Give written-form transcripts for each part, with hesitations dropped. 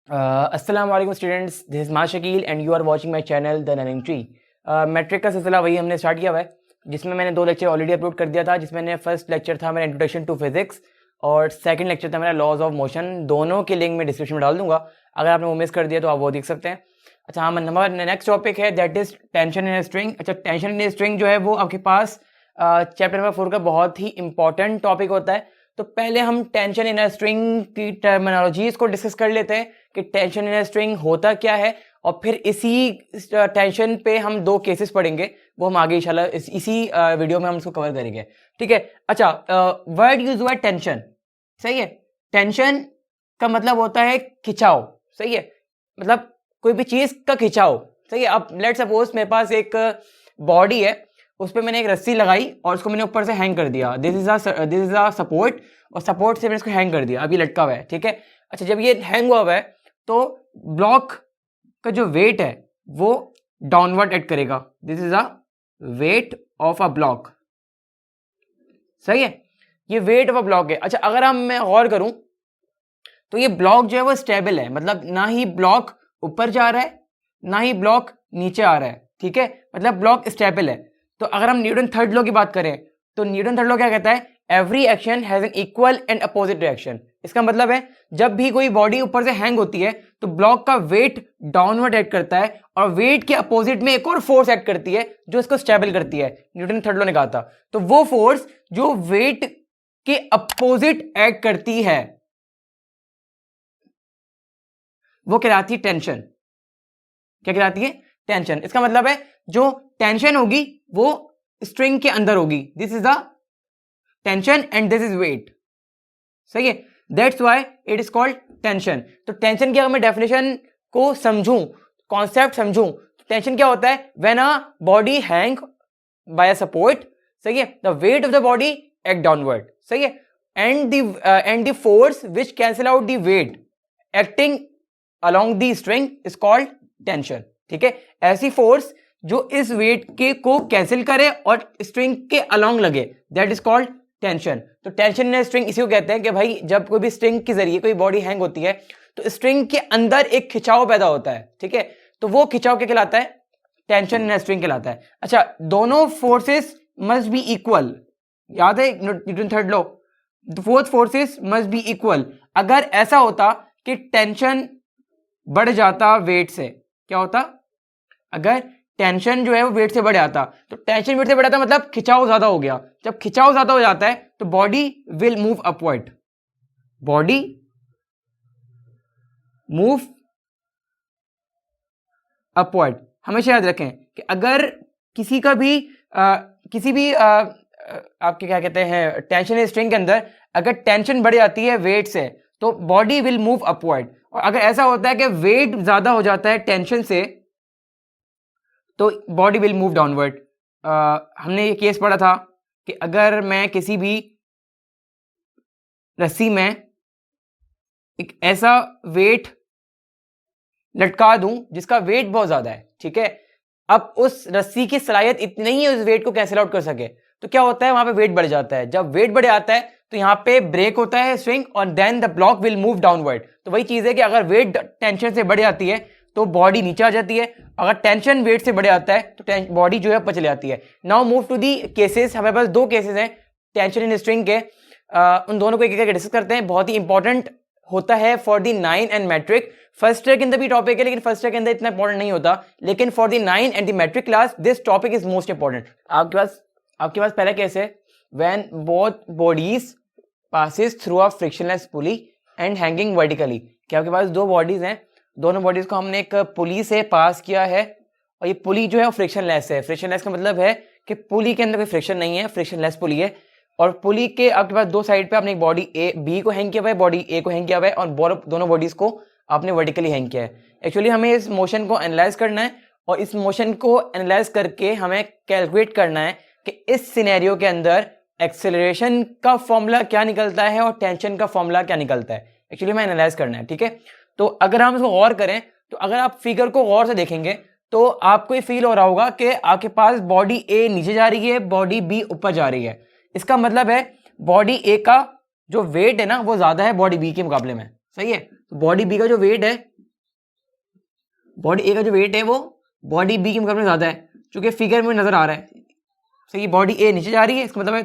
अस्सलाम वालेकुम students, this is मा Shakeel and you are watching my channel the learning tree. Matric का सिलसिला वही हमने स्टार्ट किया हुआ है, जिसमें मैंने 2 लेक्चर ऑलरेडी अपलोड कर दिया था। जिसमें फर्स्ट लेक्चर था मेरा इंट्रोडक्शन टू फिजिक्स और सेकंड लेक्चर था मेरा लॉज ऑफ मोशन। दोनों के लिंक मैं डिस्क्रिप्शन में डाल दूंगा, अगर आपने वो मिस कर दिया तो आप वो देख सकते हैं। अच्छा हाँ, हमारा नेक्स्ट टॉपिक है that is tension in a string. अच्छा, टेंशन इन ए स्ट्रिंग जो है वो आपके पास चैप्टर नंबर 4 का बहुत ही इंपॉर्टेंट टॉपिक होता है। तो पहले हम टेंशन इन ए स्ट्रिंग की टर्मिनोलॉजीज को डिस्कस कर लेते हैं कि टेंशन इन ए स्ट्रिंग होता क्या है, और फिर इसी टेंशन पे हम 2 केसेस पढ़ेंगे, वो हम आगे इंशाल्लाह इसी वीडियो में हम इसको कवर करेंगे। ठीक है। अच्छा, वर्ड यूज हुआ है टेंशन, सही है। टेंशन का मतलब होता है खिंचाव, सही है, मतलब कोई भी चीज का खिंचाव, सही है। अब लेट्स सपोज मेरे पास एक बॉडी है, उस पर मैंने एक रस्सी लगाई और उसको मैंने ऊपर से हैंग कर दिया। दिस इज अ सपोर्ट, और सपोर्ट से मैंने इसको हैंग कर दिया, अभी लटका हुआ है। ठीक है। अच्छा, जब ये हैंग हुआ है तो ब्लॉक का जो वेट है वो डाउनवर्ड एक्ट करेगा। This is a weight of a block, सही है, ये वेट ऑफ अ ब्लॉक है। अच्छा, अगर मैं गौर करूं तो ये ब्लॉक जो है वो स्टेबल है, मतलब ना ही ब्लॉक ऊपर जा रहा है ना ही ब्लॉक नीचे आ रहा है। ठीक है, मतलब ब्लॉक स्टेबल है। तो अगर हम न्यूटन थर्ड लॉ की बात करें तो न्यूटन थर्ड लॉ क्या कहता है? Every action has an equal and opposite reaction. इसका मतलब है जब भी कोई बॉडी ऊपर से हैंग होती है तो ब्लॉक का वेट डाउनवर्ड एक्ट करता है, और वेट के अपोजिट में एक और फोर्स एक्ट करती है जो इसको स्टेबल करती है। न्यूटन थर्ड लॉ ने कहा था। तो वो फोर्स जो वेट के अपोजिट एक्ट करती है वो कहलाती है टेंशन। क्या कहलाती है? टेंशन। इसका मतलब है जो टेंशन होगी वो स्ट्रिंग के अंदर होगी। This is the tension and this is weight, सही है। That's why it is called tension. तो टेंशन की अगर मैं डेफिनेशन को समझूं, कॉन्सेप्ट समझूं, तो टेंशन क्या होता है? When a body hang by a support, सही है, the weight of the body act downward, सही है, and the force which cancel out the weight acting along the string is called tension। ठीक है, ऐसी फोर्स जो इस वेट के को कैंसिल करे और स्ट्रिंग के अलोंग लगे, दैट इज कॉल्ड टेंशन। तो टेंशन इन स्ट्रिंग इसी को कहते हैं कि भाई जब कोई भी स्ट्रिंग के जरिए कोई बॉडी हैंग होती है तो स्ट्रिंग के अंदर एक खिंचाव पैदा होता है। ठीक है, तो वो खिंचाव क्या कहलाता है? टेंशन इन स्ट्रिंग कहलाता है। अच्छा, दोनों फोर्सेस मस्ट बी इक्वल, याद है Newton third law, both forces must be equal. अगर ऐसा होता कि टेंशन बढ़ जाता वेट से, क्या होता? अगर टेंशन जो है वो वेट से बढ़ जाता, तो टेंशन वेट से बढ़ जाता मतलब खिंचाव ज्यादा हो गया। जब खिंचाव ज्यादा हो जाता है तो body will move upward, body move upward. हमेशा याद रखें कि अगर किसी का भी आपके क्या कहते हैं टेंशन स्ट्रिंग के अंदर अगर टेंशन बढ़ जाती है वेट से तो बॉडी विल मूव अपवर्ड, और अगर ऐसा होता है कि वेट ज्यादा हो जाता है टेंशन से तो बॉडी विल मूव डाउनवर्ड। हमने ये केस पढ़ा था कि अगर मैं किसी भी रस्सी में एक ऐसा वेट लटका दूं जिसका वेट बहुत ज्यादा है, ठीक है, अब उस रस्सी की सलाहियत इतनी नहीं है उस वेट को कैंसिल आउट कर सके, तो क्या होता है वहां पे वेट बढ़ जाता है। जब वेट बढ़ जाता है तो यहाँ पे ब्रेक होता है स्विंग, और then the block will move downward. तो वही चीज है कि अगर वेट टेंशन से बढ़ जाती है तो बॉडी नीचे आ जाती है, अगर टेंशन वेट से बढ़ जाता है तो बॉडी जो है ऊपर चली जाती है। Now move to the cases. हमारे पास 2 केसेस हैं टेंशन इन स्ट्रिंग के, उन दोनों को एक एक डिस्कस करते हैं। बहुत ही इंपॉर्टेंट होता है for the 9 and matric. First year के अंदर भी टॉपिक है लेकिन फर्स्ट ईयर के अंदर इतना इंपॉर्टेंट नहीं होता, लेकिन for the 9 and the matric class this topic is most important. आपके पास पहला केस है when both bodies passes through a frictionless pulley and hanging vertically। क्या आपके पास 2 बॉडीज हैं, दोनों बॉडीज को हमने एक पुली से पास किया है, और ये पुली जो है वो फ्रिक्शनलेस है। फ्रिक्शनलेस का मतलब है कि पुली के अंदर कोई फ्रिक्शन नहीं है, फ्रिक्शनलेस पुली है। और पुली के आपके पास 2 साइड पे आपने एक बॉडी ए बी को हैंग किया हुआ है, बॉडी ए को हैंग किया हुआ है, और दोनों बॉडीज को आपने वर्टिकली हैंग किया है। एक्चुअली हमें इस मोशन को एनालाइज करना है, और इस मोशन को एनालाइज करके हमें कैलकुलेट करना है कि इस सिनेरियो के अंदर एक्सेलरेशन का फॉर्मूला क्या निकलता है और टेंशन का फॉर्मूला क्या निकलता है। एक्चुअली हमें एनालाइज करना है, ठीक है। तो अगर हम इसको गौर करें तो अगर आप फिगर को गौर से देखेंगे तो आपको ये फील हो रहा होगा कि आपके पास बॉडी ए नीचे जा रही है, बॉडी बी ऊपर जा रही है। इसका मतलब है बॉडी ए का जो वेट है ना वो ज्यादा है बॉडी बी के मुकाबले में, सही है। तो बॉडी बी का जो वेट है बॉडी ए का जो वेट है वो बॉडी बी के मुकाबले ज़्यादा है, क्योंकि फिगर में नज़र आ रहा है। सही, बॉडी ए नीचे जा रही है, इसका मतलब है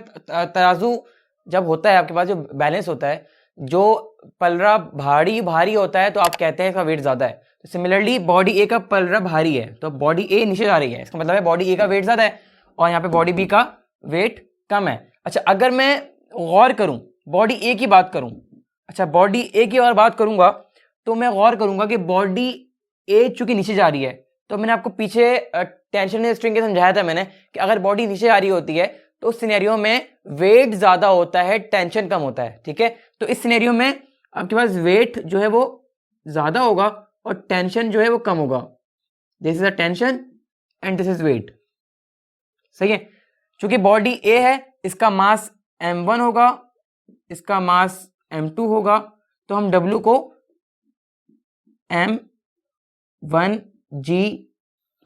तराजू जब होता है आपके पास, जो बैलेंस होता है, जो पलरा भारी भारी होता है तो आप कहते हैं इसका वेट ज़्यादा है। तो सिमिलरली बॉडी ए का पलरा भारी है तो बॉडी ए नीचे जा रही है, इसका मतलब है बॉडी ए का वेट ज़्यादा है और यहाँ पे बॉडी बी का वेट कम है। अच्छा, अगर मैं गौर करूँ बॉडी ए की बात करूँ, अच्छा बॉडी ए की अगर बात करूँगा तो मैं गौर करूँगा कि बॉडी ए चूंकि नीचे जा रही है, तो मैंने आपको पीछे टेंशन स्ट्रिंग के समझाया था मैंने कि अगर बॉडी नीचे आ रही होती है तो उस सिनेरियो में वेट ज़्यादा होता है, टेंशन कम होता है। ठीक है, तो इस सिनेरियो में आपके पास वेट जो है वो ज़्यादा होगा और टेंशन जो है वो कम होगा। This is a tension and this is weight. सही है, चूंकि बॉडी ए है इसका मास m1 होगा, इसका मास m2 होगा, तो हम w को m1g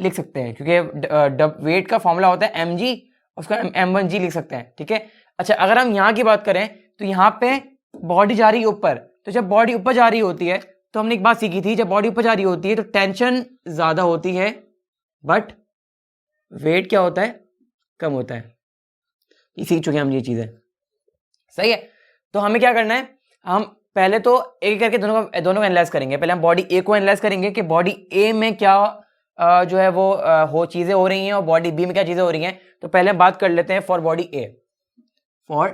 लिख सकते हैं, क्योंकि वेट का फॉर्मूला होता है mg, उसका m1g लिख सकते हैं। ठीक है, अच्छा अगर हम यहाँ की बात करें तो यहाँ पे बॉडी जा रही है ऊपर, तो जब बॉडी ऊपर जा रही होती है तो हमने एक बात सीखी थी, जब बॉडी ऊपर जा रही होती है तो टेंशन ज़्यादा होती है बट वेट क्या होता है, कम होता है। ये सीख चुके हैं हम ये चीज़ें। सही है, तो हमें क्या करना है, हम पहले तो एक करके दोनों को एनालाइज करेंगे। पहले हम बॉडी ए को एनालाइज करेंगे कि बॉडी ए में क्या जो है वो हो चीज़ें हो रही हैं और बॉडी बी में क्या चीज़ें हो रही हैं। तो पहले हम बात कर लेते हैं for body A. For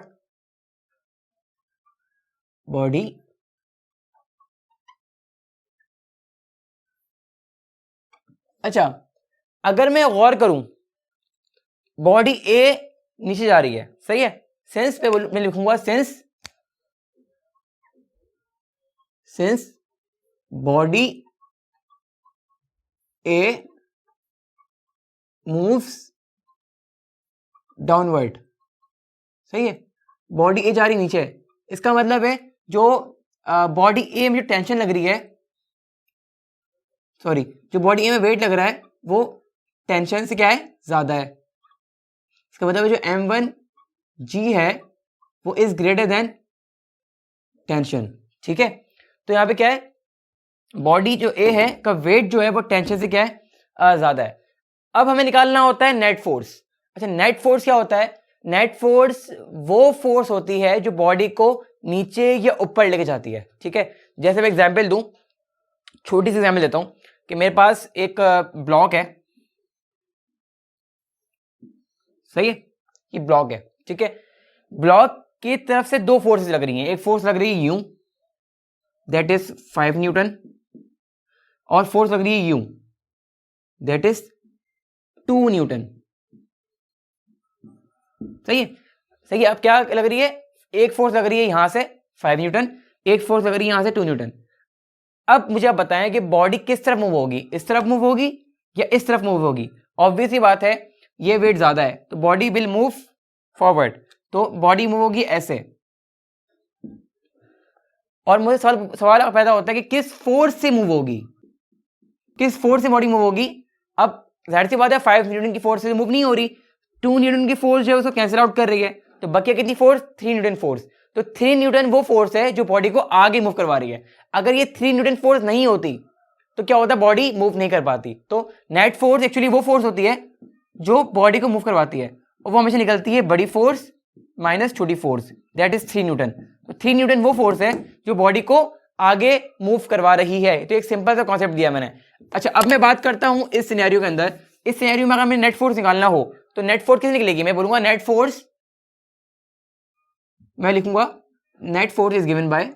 body अच्छा, अगर मैं गौर करूं बॉडी ए नीचे जा रही है, सही है, सिंस पे मैं लिखूंगा सिंस बॉडी ए मूव्स डाउनवर्ड। सही है, बॉडी ए जा रही नीचे, इसका मतलब है जो बॉडी ए में जो टेंशन लग रही है, सॉरी जो बॉडी ए में वेट लग रहा है वो टेंशन से क्या है, ज्यादा है। इसका मतलब है जो m1g है वो इज ग्रेटर देन टेंशन। ठीक है, तो यहाँ पे क्या है, बॉडी जो ए है का वेट जो है वो टेंशन से क्या है, ज्यादा है। अब हमें निकालना होता है नेट फोर्स। अच्छा, नेट फोर्स क्या होता है, नेट फोर्स वो फोर्स होती है जो बॉडी को नीचे या ऊपर लेके जाती है। ठीक है, जैसे मैं एग्जांपल दूं, छोटी सी एग्जांपल देता हूं कि मेरे पास एक ब्लॉक है, सही है, ये ब्लॉक है। ठीक है, ब्लॉक की तरफ से दो फोर्सेस लग रही हैं, एक फोर्स लग रही है यू, दैट इज 5 न्यूटन, और फोर्स लग रही है यू, दैट इज 2 न्यूटन। सही है, सही है। अब क्या लग रही है, एक फोर्स लग रही है यहां से 5 न्यूटन, एक फोर्स लग रही है यहां से 2 न्यूटन। अब मुझे आप बताएं कि बॉडी किस तरफ मूव होगी, इस तरफ मूव होगी या इस तरफ मूव होगी। ऑब्वियस ही बात है, ये वेट ज्यादा है तो बॉडी विल मूव फॉरवर्ड, तो बॉडी मूव होगी ऐसे। और मुझे सवाल पैदा होता है कि किस फोर्स से मूव होगी, किस फोर्स से बॉडी मूव होगी। अब जाहिर सी बात है 5 न्यूटन की फोर्स से मूव नहीं हो रही, 2 न्यूटन की फोर्स जो है उसको कैंसिल आउट कर रही है, तो बकिया कितनी फोर्स, 3 न्यूटन फोर्स। तो 3 न्यूटन वो फोर्स है जो बॉडी को आगे मूव करवा रही है। अगर ये 3 न्यूटन फोर्स नहीं होती तो क्या होता है, बॉडी मूव नहीं कर पाती। तो नेट फोर्स एक्चुअली वो फोर्स होती है जो बॉडी को मूव करवाती है, और वो हमेशा निकलती है बड़ी फोर्स माइनस छोटी फोर्स, दैट इज 3 न्यूटन। तो 3 न्यूटन वो फोर्स है जो बॉडी को आगे मूव करवा रही है। तो एक सिंपल सा कॉन्सेप्ट दिया मैंने। अच्छा, अब मैं बात करता हूं इस सिनेरियो के अंदर, इस सिनेरियो में अगर हमें नेट फोर्स निकालना हो तो नेट फोर्स कितनी निकलेगी, मैं बोलूंगा नेट फोर्स, मैं लिखूंगा net force is given by,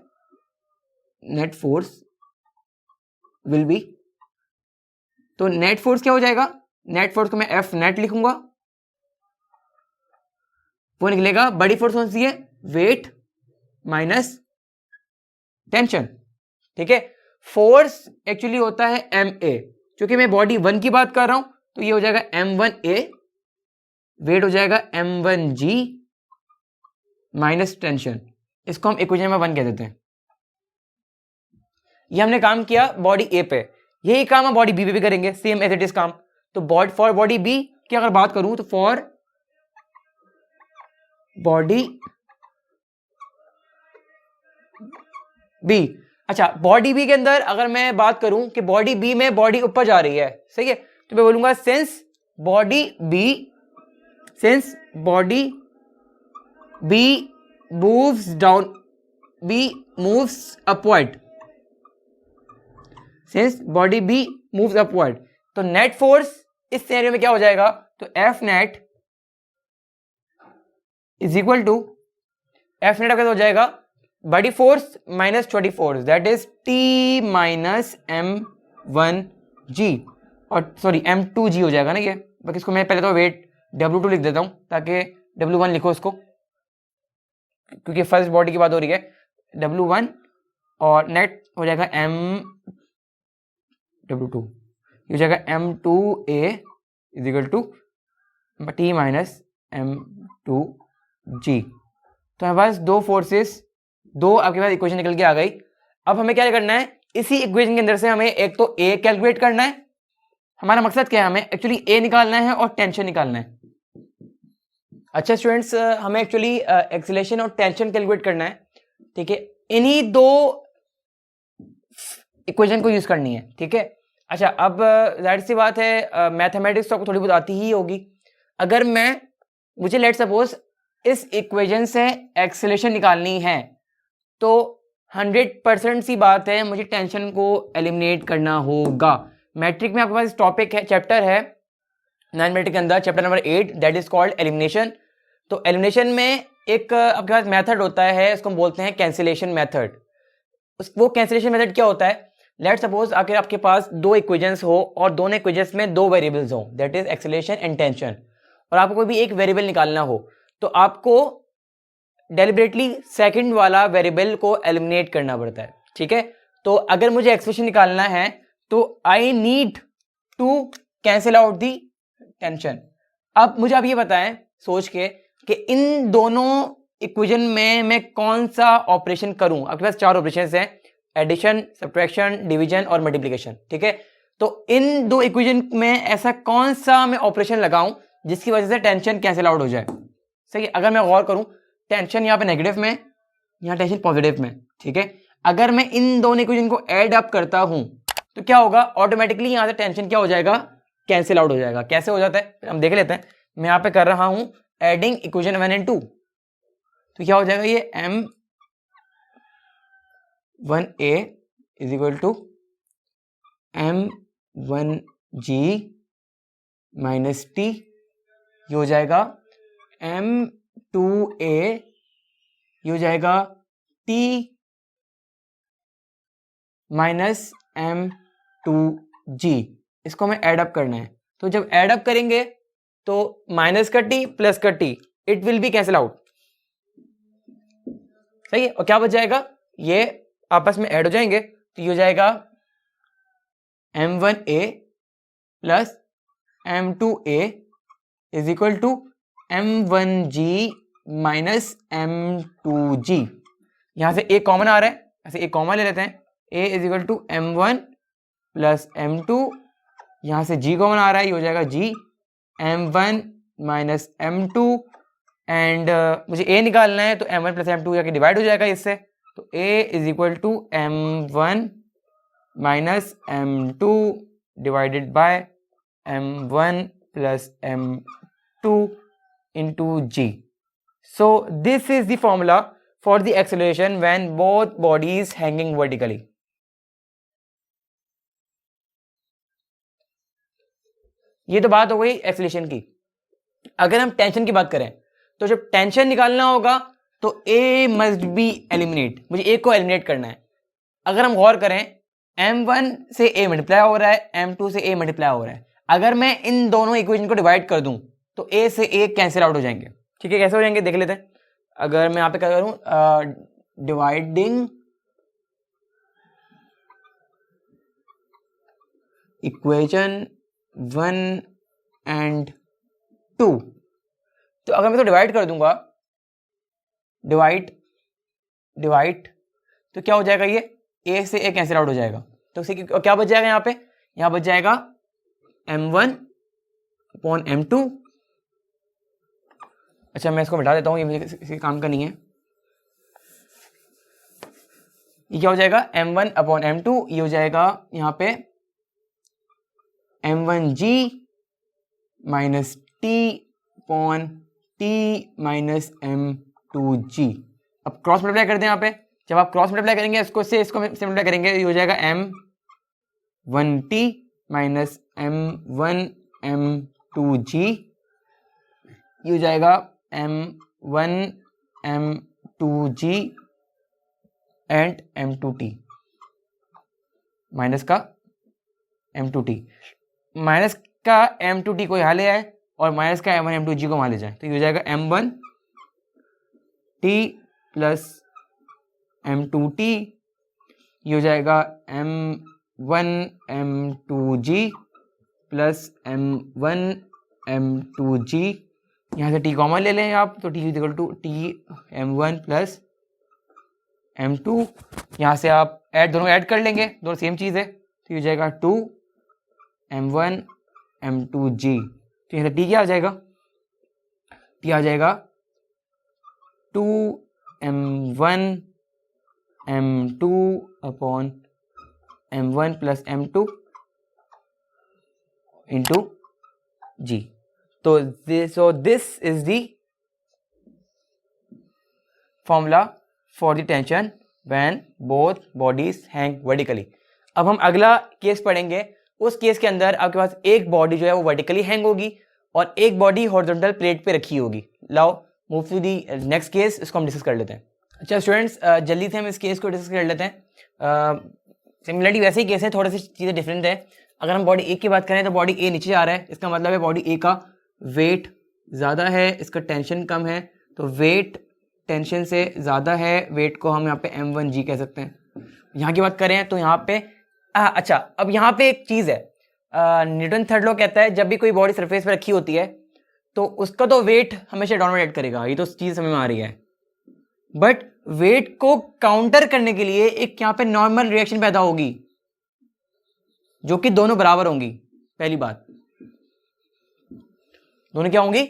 net force will B, तो नेट फोर्स क्या हो जाएगा, नेट फोर्स को मैं एफ नेट लिखूंगा, वो निकलेगा बड़ी फोर्स कौन सी है, वेट माइनस टेंशन। ठीक है, फोर्स एक्चुअली होता है एम ए, क्योंकि मैं बॉडी 1 की बात कर रहा हूं तो ये हो जाएगा m1a, वेट हो जाएगा m1g माइनस टेंशन, इसको हम इक्वेशन नंबर 1 कह देते हैं। ये हमने काम किया बॉडी ए पे, यही काम हम बॉडी बी पे भी करेंगे, सेम एज इट इज काम। तो फॉर बॉडी बी की अगर बात करूं तो फॉर बॉडी बी अच्छा, बॉडी बी के अंदर अगर मैं बात करूं कि बॉडी बी में बॉडी ऊपर जा रही है, सही है, तो मैं बोलूंगा since body B moves down, B moves upward, since body B moves upward, तो नेट फोर्स इस सिनेरियो में क्या हो जाएगा, तो F net is equal to, F net कैसे हो जाएगा, बॉडी फोर्स माइनस छोटी force, that is T minus M one G, और सॉरी m2g हो जाएगा ना ये, बाकी इसको मैं पहले तो वेट W2 लिख देता हूं ताकि W1 लिखो इसको, क्योंकि फर्स्ट बॉडी की बात हो रही है, W1 और नेट हो जाएगा W2, ये हो जाएगा m2a is equal to t minus m2g। तो हमारे पास दो फोर्सेस, दो आपके पास इक्वेशन निकल के आ गई। अब हमें क्या करना है, इसी इक्वेशन के अंदर से हमें एक तो ए कैलकुलेट करना है, हमारा मकसद क्या है, हमें एक्चुअली ए निकालना है और टेंशन निकालना है। अच्छा स्टूडेंट्स, हमें एक्चुअली एक्सीलरेशन और टेंशन कैलकुलेट करना है, ठीक है, इन्हीं दो इक्वेशन को यूज करनी है, ठीक है। अच्छा, अब जाहिर सी बात है मैथमेटिक्स तो आपको थोड़ी बहुत आती ही होगी। अगर मुझे लेट सपोज इस इक्वेशन से एक्सीलरेशन निकालनी है तो 100% सी बात है मुझे टेंशन को एलिमिनेट करना होगा। मैट्रिक में आपके पास टॉपिक है, चैप्टर है 9 मैट्रिक के अंदर, chapter number 8, that is called elimination. तो एलिमिनेशन में एक आपके पास मेथड होता है, इसको हम बोलते हैं कैंसिलेशन मेथड। वो कैंसिलेशन मेथड क्या होता है, लेट सपोज अगर आपके पास दो इक्वेशंस हो और दोनों इक्वेशंस में दो वेरिएबल्स हो, that is acceleration and tension, और आपको कोई भी एक वेरिएबल निकालना हो तो आपको डेलिबरेटली सेकंड वाला वेरिएबल को एलिमिनेट करना पड़ता है, ठीक है। तो अगर मुझे एक्सप्रेशन निकालना है तो I need to cancel out the tension. अब मुझे आप ये बताएं सोच के कि इन दोनों इक्वेशन में मैं कौन सा ऑपरेशन करूं। आपके पास चार ऑपरेशंस हैं, एडिशन, सब्ट्रैक्शन, डिवीजन और मल्टीप्लिकेशन, ठीक है। तो इन दो इक्वेशन में ऐसा कौन सा मैं ऑपरेशन लगाऊं जिसकी वजह से टेंशन कैंसिल आउट हो जाए, सही है। अगर मैं गौर करूं, टेंशन यहाँ पे नेगेटिव में, यहाँ टेंशन पॉजिटिव में, ठीक है। अगर मैं इन दोनों इक्वेशन को ऐड अप करता हूं तो क्या होगा, ऑटोमेटिकली यहाँ से टेंशन क्या हो जाएगा, कैंसिल आउट हो जाएगा। कैसे हो जाता है हम देख लेते हैं। मैं यहाँ पे कर रहा हूं एडिंग इक्वेशन 1 एंड 2, तो क्या हो जाएगा, ये m1a is equal to m1g minus t, ये हो जाएगा m2a, ये हो जाएगा t माइनस m2g। इसको हमें ऐड अप करना है, तो जब ऐड अप करेंगे तो माइनस का t प्लस का t, it will B cancel out, सही है। और क्या बच जाएगा, ये आपस में ऐड हो जाएंगे, तो ये हो जाएगा m1a plus m2a is equal to m1g minus m2g। यहां से a कॉमन आ रहा है, ऐसे एक कॉमन ले लेते हैं, a is equal to m1 plus m2, यहां से g कॉमन आ रहा है, ये हो जाएगा g m1 minus m2, and मुझे a निकालना है तो m1 प्लस m2 जाके डिवाइड हो जाएगा इससे, तो a is equal to m1 minus m2 by बाय m1 plus m2 into g. So this is the formula for the acceleration when both bodies hanging vertically. ये तो बात हो गई एक्सीलरेशन की। अगर हम टेंशन की बात करें तो जब टेंशन निकालना होगा तो A मस्ट बी एलिमिनेट, मुझे A को एलिमिनेट करना है। अगर हम गौर करें, m1 से A मल्टीप्लाई हो रहा है, m2 से A मल्टीप्लाई हो रहा है। अगर मैं इन दोनों इक्वेशन को डिवाइड कर दूं तो A से A कैंसिल आउट हो जाएंगे, ठीक है। कैसे हो जाएंगे देख लेते हैं। अगर मैं यहां पे क्या करूं, डिवाइडिंग इक्वेशन 1 एंड 2, तो अगर मैं तो डिवाइड कर दूंगा, डिवाइड, तो क्या हो जाएगा, ये A से A कैंसिल आउट हो जाएगा, तो क्या बच जाएगा, यहां बच जाएगा m1 अपॉन m2। अच्छा मैं इसको मिटा देता हूं, ये मुझे किसी काम का नहीं है। ये क्या हो जाएगा m1 अपॉन m2, ये हो जाएगा यहाँ पे m1g minus t upon t minus m2g। अब क्रॉस मल्टीप्लाई कर दें यहाँ पे, जब आप क्रॉस मल्टीप्लाई करेंगे इसको से इसको मल्टीप्लाई करेंगे, ये हो जाएगा m1t माइनस m1 m2g, ये हो जाएगा m1 m2g and m2t minus का m2t, माइनस का m2t को यहाँ ले आए और माइनस का m1 m2g को वहाँ ले जाए, तो ये हो जाएगा m1 t प्लस m2t, ये हो जाएगा m1 m2g plus m1 m2g, यहाँ से t कॉमन ले लें आप, तो t equal to t m1 plus m2, यहाँ से आप दोनों ऐड कर लेंगे, दोनों सेम चीज़ है, तो ये हो जाएगा 2 m1 m2g, तो यहाँ से t क्या आ जाएगा, t आ जाएगा 2 m1 m2 upon m1 plus m2 into g। तो this is the formula for the tension when both bodies hang vertically. अब हम अगला केस पढ़ेंगे, उस केस के अंदर आपके पास एक बॉडी जो है वो वर्टिकली हैंग होगी और एक बॉडी हॉरिजॉन्टल प्लेट पे रखी होगी। लाओ move to the next case, इसको हम डिस्कस कर लेते हैं। अच्छा स्टूडेंट्स, जल्दी से हम इस केस को डिस्कस कर लेते हैं। सिमिलरिटी वैसे ही केस है, थोड़ी सी चीज़ें डिफरेंट है। अगर हम बॉडी ए की बात करें तो बॉडी ए नीचे आ रहा है, इसका मतलब है बॉडी ए का वेट ज़्यादा है, इसका टेंशन कम है, तो वेट टेंशन से ज़्यादा है, वेट को हम यहाँ पे m1g कह सकते हैं। यहाँ की बात करें तो यहाँ पे अच्छा, अब यहाँ पे एक चीज़ है, न्यूटन थर्ड लॉ कहता है जब भी कोई बॉडी सरफेस पे रखी होती है तो उसका तो वेट हमेशा डाउनवर्ड एक्ट करेगा, ये तो चीज़ समझ में आ रही है, बट वेट को काउंटर करने के लिए एक यहाँ पे नॉर्मल रिएक्शन पैदा होगी जो कि दोनों बराबर होंगी। पहली बात, दोनों क्या होंगी,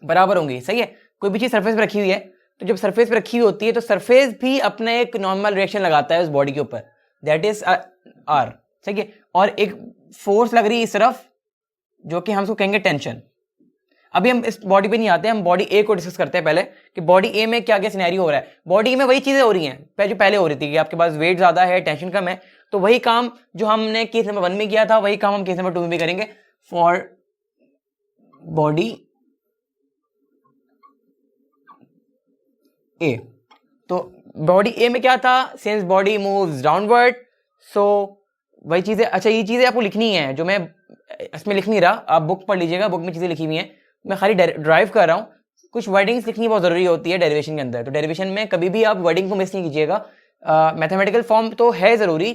बराबर होंगी, सही है। कोई भी चीज सरफेस पे रखी हुई है, तो जब सरफेस पे रखी हुई होती है तो सरफेस भी अपना एक नॉर्मल रिएक्शन लगाता है उस बॉडी के ऊपर, दैट इज आर, सही है। और एक फोर्स लग रही है इस तरफ जो कि हम उसको कहेंगे टेंशन। अभी हम इस बॉडी पे नहीं आते, हम बॉडी ए को डिस्कस करते हैं पहले कि बॉडी ए में क्या क्या सिनेरियो हो रहा है। बॉडी ए में वही चीजें हो रही हैं जो पहले हो रही थी कि आपके पास वेट ज्यादा है, टेंशन कम है, तो वही काम जो हमने केस नंबर 1 में किया था वही काम हम केस नंबर 2 में भी करेंगे फॉर बॉडी ए। तो बॉडी ए में क्या था, सिंस बॉडी मूव्स डाउनवर्ड, सो वही चीजें। अच्छा, ये चीजें आपको लिखनी है, जो मैं इसमें लिख नहीं रहा, आप बुक पढ़ लीजिएगा, बुक में चीजें लिखी हुई हैं, मैं खाली ड्राइव कर रहा हूँ। कुछ वर्डिंग्स लिखनी बहुत जरूरी होती है डेरिवेशन के अंदर, तो डेरिवेशन में कभी भी आप वर्डिंग को मिस नहीं कीजिएगा। मैथमेटिकल फॉर्म तो है जरूरी,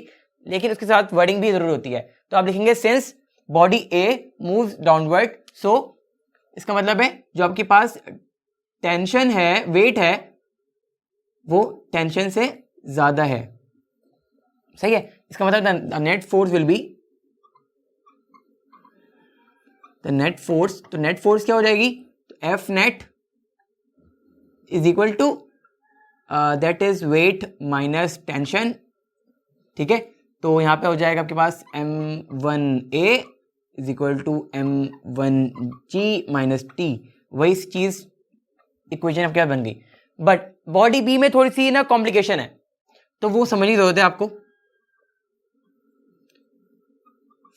लेकिन उसके साथ वर्डिंग भी जरूरी होती है। तो आप लिखेंगे सिंस बॉडी ए मूव्स डाउनवर्ड, सो इसका मतलब है जो आपके पास टेंशन है, वेट है, वो टेंशन से ज्यादा है, सही है। इसका मतलब the net force will be the net force, तो नेट फोर्स क्या हो जाएगी, F net is equal to that is weight minus tension, ठीक है। तो यहां पे हो जाएगा आपके पास m1a is equal to m1g minus T, वही चीज इक्वेशन आपके पास बन गई। बट बॉडी बी में थोड़ी सी ना कॉम्प्लिकेशन है, तो वो समझने की जरूरत है आपको।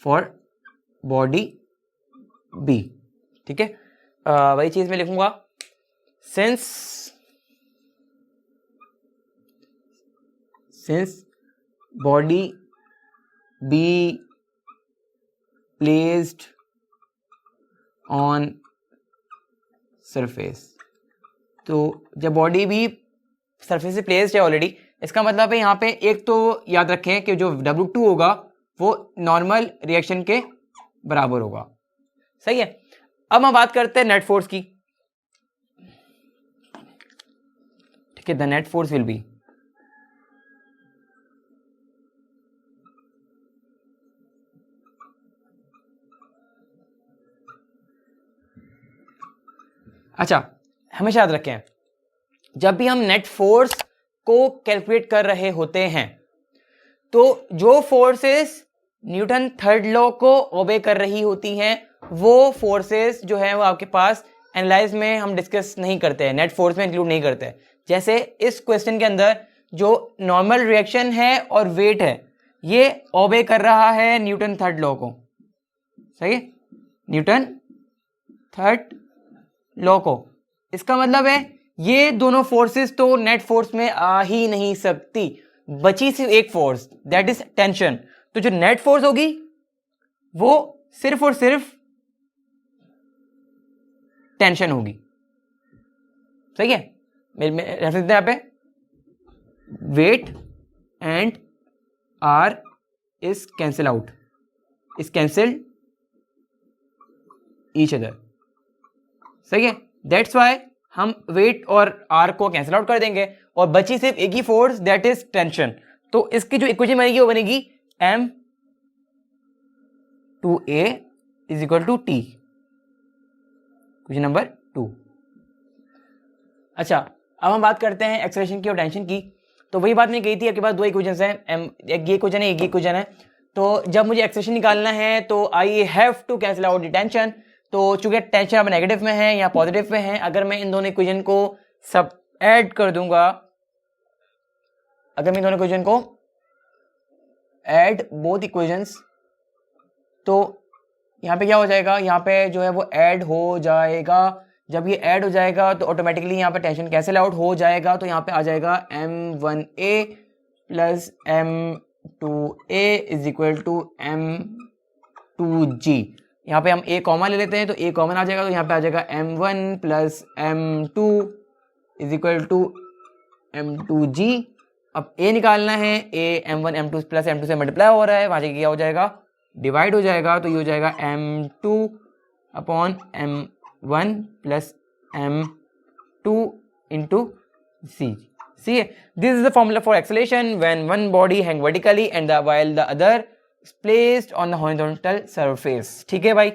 फॉर बॉडी बी, ठीक है, वही चीज मैं लिखूंगा, since body be placed on surface, तो जब बॉडी भी सरफेस से प्लेस्ड है ऑलरेडी, इसका मतलब है यहाँ पे एक तो याद रखें कि जो W2 होगा वो नॉर्मल रिएक्शन के बराबर होगा, सही है। अब हम बात करते हैं नेट फोर्स की, ठीक है। The net force will B, अच्छा हमेशा याद रखें जब भी हम नेट फोर्स को कैलकुलेट कर रहे होते हैं। तो जो फोर्सेस न्यूटन थर्ड लॉ को ओबे कर रही होती हैं वो फोर्सेस जो है वो आपके पास एनालाइज में हम डिस्कस नहीं करते हैं, नेट फोर्स में इंक्लूड नहीं करते हैं। जैसे इस क्वेश्चन के अंदर जो नॉर्मल रिएक्शन है और वेट है ये ओबे कर रहा है न्यूटन थर्ड लॉ को, सही है, न्यूटन थर्ड लॉ को। इसका मतलब है ये दोनों फोर्सेस तो नेट फोर्स में आ ही नहीं सकती, बची सिर्फ एक फोर्स, दैट इज टेंशन। तो जो नेट फोर्स होगी वो सिर्फ और सिर्फ टेंशन होगी, सही है। रेफरेंस देते हैं यहाँ पे, weight and R is cancel out, is cancelled each other, सही है। दैट्स वाई हम वेट और आर को कैंसिल आउट कर देंगे और बची सिर्फ एक ही फोर्स, दैट इज टेंशन। तो इसकी जो इक्वेशन बनेगी वो बनेगी m two a is equal to t, question number 2। अच्छा, अब हम बात करते हैं एक्सेलरेशन की और टेंशन की। तो वही बात मैंने कही थी, आपके पास दो इक्वेशंस हैं, एक ये इक्वेशन है, एक ये इक्वेशन है। तो जब मुझे एक्सेलरेशन निकालना है तो I have to cancel out the tension. तो चूंकि टेंशन अब नेगेटिव में है या पॉजिटिव में है, अगर मैं इन दोनों इक्वेशन को सब ऐड कर दूंगा, अगर मैं इन दोनों इक्वेशन को ऐड बोथ इक्वेशंस, तो यहाँ पे क्या हो जाएगा, यहाँ पे जो है वो ऐड हो जाएगा। जब ये ऐड हो जाएगा तो ऑटोमेटिकली यहाँ पे टेंशन कैंसिल आउट हो जाएगा। तो यहाँ पे आ जाएगा m1a plus m2a is equal to m2g। यहाँ पे हम a कॉमन ले लेते हैं तो a कॉमन आ जाएगा, तो यहाँ पे आ जाएगा m1 plus m2 is equal to m2g। अब a निकालना है, a m1 m2 plus m2 से मल्टीप्लाई हो रहा है, वहाँ से क्या हो जाएगा, डिवाइड हो जाएगा। तो ये हो जाएगा m2 upon m1 plus m2 into c। See this is the formula for acceleration when one body hang vertically and while the other placed on the horizontal surface. ठीक है भाई,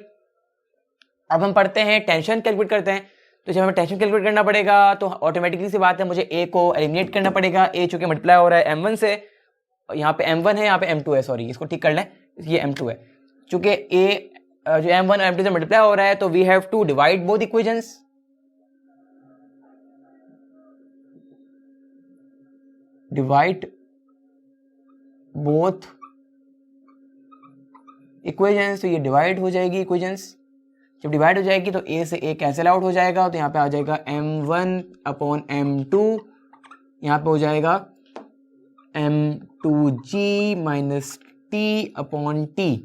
अब हम पढ़ते हैं टेंशन कैलकुलेट करते हैं। तो जब हमें टेंशन कैलकुलेट करना पड़ेगा तो ऑटोमेटिकली सी बात है, मुझे a को एलिमिनेट करना पड़ेगा। a चूंकि मल्टीप्लाई हो रहा है m1 से, यहाँ पे m1 है, यहाँ पे m2 है, सॉरी इसको ठीक कर लें, ये m2 है। चूंकि a जो m1 और m2 से मल्टीप्लाई हो रहा है तो we have to divide both equations. Divide both equations, तो ये डिवाइड हो जाएगी इक्वेशंस। जब डिवाइड हो जाएगी तो a से a कैंसिल आउट हो जाएगा। तो यहाँ पे आ जाएगा m1 अपॉन m2, यहाँ पे हो जाएगा m2g minus t upon t।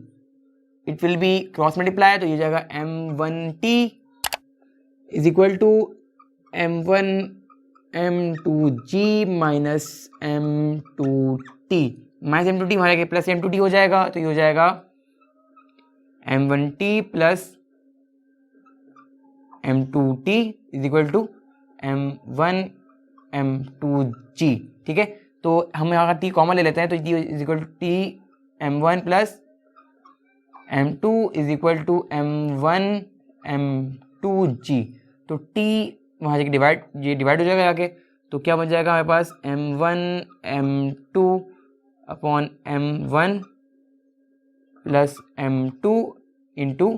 It will be cross multiply, तो ये जाएगा m1t is equal to m1 m2g minus m2t, minus m2t हमारे प्लस m2t हो जाएगा। तो ये हो जाएगा m1t plus m2t is equal to m1 m2g। ठीक है, तो हम यहाँ का t कॉमन ले लेते हैं, तो t is equal to t m1 plus m2 is equal to m1 m2g। तो t वहाँ से डिवाइड, ये डिवाइड हो जाएगा आगे, तो क्या बन जाएगा हमारे पास m1 m2 upon m1 plus m2 into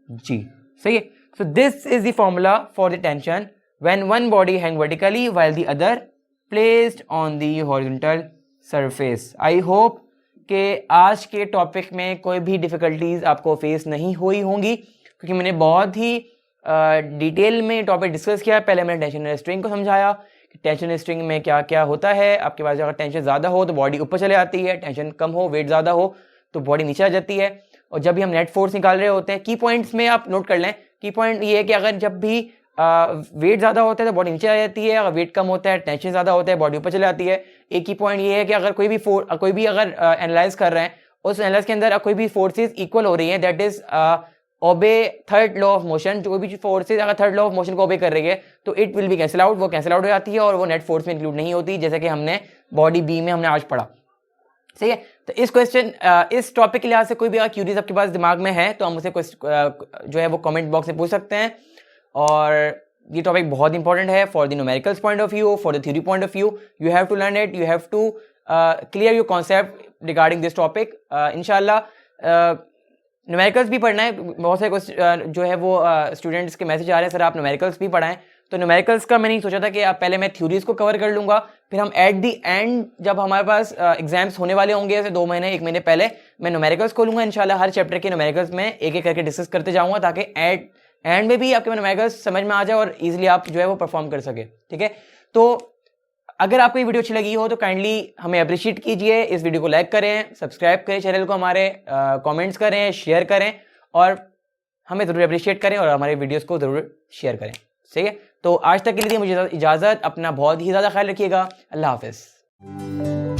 g। सही है। So this is the formula for the tension when one body hang vertically while the other placed on the horizontal surface. I hope कि आज के topic में कोई भी difficulties आपको face नहीं हुई होंगी, क्योंकि मैंने बहुत ही डिटेल में टॉपिक डिस्कस किया। पहले मैंने टेंशन स्ट्रिंग को समझाया कि टेंशन स्ट्रिंग में क्या क्या होता है। आपके पास अगर टेंशन ज़्यादा हो तो बॉडी ऊपर चले जाती है, टेंशन कम हो, वेट ज़्यादा हो तो बॉडी नीचे आ जाती है। और जब भी हम नेट फोर्स निकाल रहे होते हैं, की पॉइंट्स में आप नोट कर लें, की पॉइंट ये है कि अगर जब भी वेट ज़्यादा होता है तो बॉडी नीचे आ जाती है, अगर वेट कम होता है, टेंशन ज़्यादा होता है, बॉडी ऊपर चले जाती है। एक ही पॉइंट ये है कि अगर कोई भी अगर एनालाइज कर रहे हैं, उस एनालाइज के अंदर कोई भी फोर्सेज इक्वल हो रही हैं, that is obey third law of motion. जो कोई भी फोर्सेज अगर थर्ड लॉ ऑफ मोशन को ओबे कर रही है तो it will B cancel out, वो कैंसिल आउट हो जाती है और वो नेट फोर्स में इंक्लूड नहीं होती, जैसे कि हमने बॉडी बी में हमने आज पढ़ा। सही है। तो इस क्वेश्चन इस टॉपिक के लिहाज से कोई भी अगर क्यूरीज आपके पास दिमाग में है तो हम उसे जो है वो कमेंट बॉक्स में पूछ सकते हैं। और ये टॉपिक बहुत इंपॉर्टेंट है for the numericals point of view, for the theory point of view. You have to learn it, you have to clear your concept regarding this topic. इंशाल्लाह न्यूमेरिकल्स भी पढ़ना है. बहुत सारे जो है वो स्टूडेंट्स के मैसेज आ रहे हैं, सर आप न्यूमेरिकल्स भी पढ़ाएं. तो न्यूमेरिकल्स का मैंने सोचा था कि आप पहले मैं थ्योरीज को कवर कर लूँगा, फिर हम एट दी एंड जब हमारे पास एग्जाम्स होने वाले होंगे ऐसे 2 महीने 1 महीने पहले मैं न्यूमेरिकल्स खोलूँगा. इंशाल्लाह हर चैप्टर के न्यूमेरिकल्स में एक एक करके डिस्कस करते जाऊँगा ताकि एंड में भी आपके न्यूमेरिकल्स समझ में आ जाए और ईजिली आप जो है वो परफॉर्म कर सके. ठीक है, तो अगर आपको ये वीडियो अच्छी लगी हो तो काइंडली हमें अप्रिशिएट कीजिए, इस वीडियो को लाइक करें, सब्सक्राइब करें चैनल को हमारे, कमेंट्स करें, शेयर करें और हमें ज़रूर अप्रिशिएट करें और हमारे वीडियोस को ज़रूर शेयर करें. ठीक है, तो आज तक के लिए मुझे इजाज़त. अपना बहुत ही ज़्यादा ख्याल रखिएगा. अल्लाह हाफिज़.